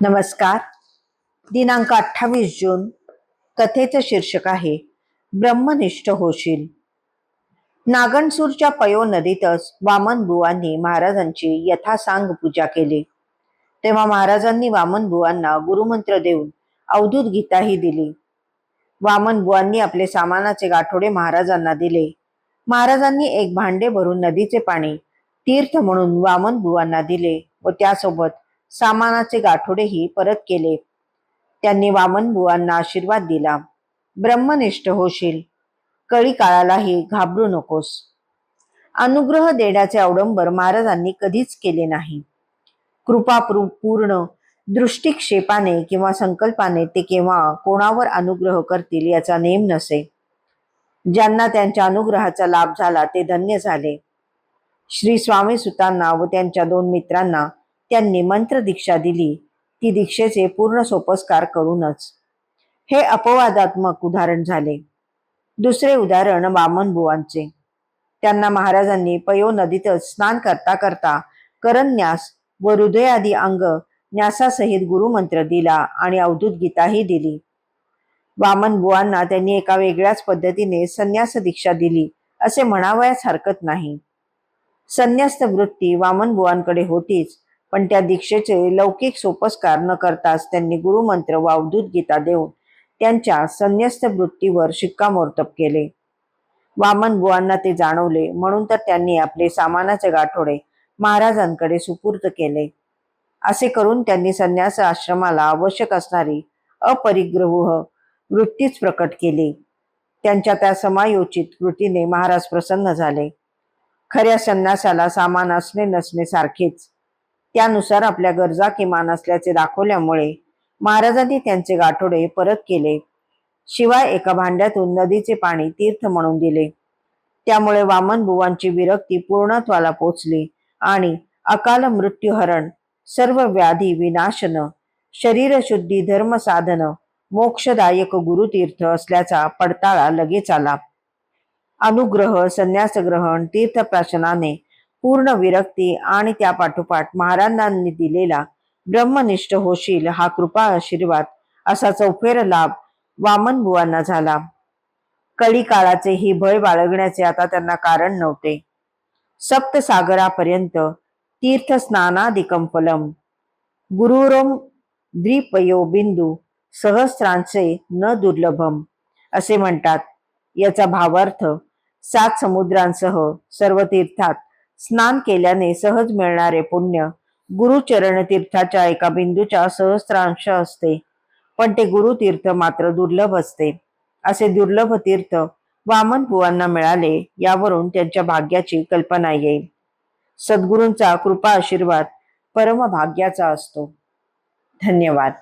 नमस्कार. दिनांक 28 जून. कथेचं शीर्षक आहे ब्रह्मनिष्ठ होशील. नागणसूरच्या पयो नदीतच वामनबुवांनी महाराजांची यथासांग पूजा केली. तेव्हा महाराजांनी वामनबुवांना गुरुमंत्र देऊन अवधूत गीताही दिली. वामनबुवांनी आपले सामानाचे गाठोडे महाराजांना दिले. महाराजांनी एक भांडे भरून नदीचे पाणी तीर्थ म्हणून वामनबुवांना दिले व त्यासोबत सामानाचे गाठोडेही परत केले. त्यांनी वामनबुवांना आशीर्वाद दिला. ब्रह्मनिष्ठ होशील. कळी काळालाही घाबरू नकोस. अनुग्रह देण्याचे अवडंबर महाराजांनी कधीच केले नाही. कृपापूर्ण दृष्टिक्षेपाने किंवा संकल्पाने ते केव्हा कोणावर अनुग्रह करतील याचा नेम नसे. ज्यांना त्यांच्या अनुग्रहाचा लाभ झाला ते धन्य झाले. श्री स्वामी सुतांना व त्यांच्या 2 मित्रांना त्यांनी मंत्र दीक्षा दिली, ती दीक्षेचे पूर्ण सोपस्कार करूनच. हे अपवादात्मक उदाहरण झाले. दुसरे उदाहरण वामनबुवांचे. त्यांना महाराजांनी पयो नदीतच स्नान करता करता करन्यास व हृदयादी अंग न्यासासहित गुरुमंत्र दिला आणि अवधूत गीताही दिली. वामनबुवांना त्यांनी एका वेगळ्याच पद्धतीने संन्यास दीक्षा दिली असे म्हणावयास हरकत नाही. संन्यस्त वृत्ती वामनबुवांकडे होतीच, पण त्या दीक्षेचे लौकिक सोपस्कार न करताच त्यांनी गुरुमंत्र व अवधूत गीता देऊन त्यांच्या संन्यस्त वृत्तीवर शिक्कामोर्तब केले. वामनबुवांना ते जाणवले, म्हणून तर त्यांनी आपले सामानाचे गाठोडे महाराजांकडे सुपूर्द केले. असे करून त्यांनी संन्यास आश्रमाला आवश्यक असणारी अपरिग्रह वृत्तीच प्रकट केली. त्यांच्या त्या समायोचित कृतीने महाराज प्रसन्न झाले. खऱ्या संन्यासाला सामान असणे नसणे सारखेच. त्यानुसार आपल्या गरजा किमान असल्याचे दाखवल्यामुळे महाराजांनी त्यांचे गाठोडे परत केले. शिवाय एका भांड्यातून नदीचे पाणी तीर्थ म्हणून दिले. त्यामुळे वामनबुवांची विरक्ती पूर्णत्वाला पोचली आणि अकाल मृत्यूहरण, सर्व व्याधी विनाशन, शरीरशुद्धी धर्मसाधन, मोक्षदायक गुरुतीर्थ असल्याचा पडताळा लगेच आला. अनुग्रह, संन्यासग्रहण, तीर्थप्राशनाने पूर्ण विरक्ती आणि त्यापाठोपाठ महाराजांनी दिलेला ब्रह्मनिष्ठ होशील हा कृपा आशीर्वाद असा चौफेर लाभ वामनबुवांना झाला. कळी काळाचे ही भय बाळगण्याचे आता त्यांना कारण नव्हते. सप्तसागरापर्यंत तीर्थस्नानादिकं फलम गुरुरम द्विपयो बिंदू सहस्रांचे न दुर्लभम असे म्हणतात. याचा भावार्थ 7 समुद्रांसह सर्व तीर्थात स्नान केल्याने सहज मिळणारे पुण्य गुरुचरण तीर्थाच्या एका बिंदूच्या सहस्रांश असते, पण ते गुरुतीर्थ मात्र दुर्लभ असते. असे दुर्लभ तीर्थ वामनबुवांना मिळाले, यावरून त्यांच्या भाग्याची कल्पना येईल. सद्गुरूंचा कृपा आशीर्वाद परमभाग्याचा असतो. धन्यवाद.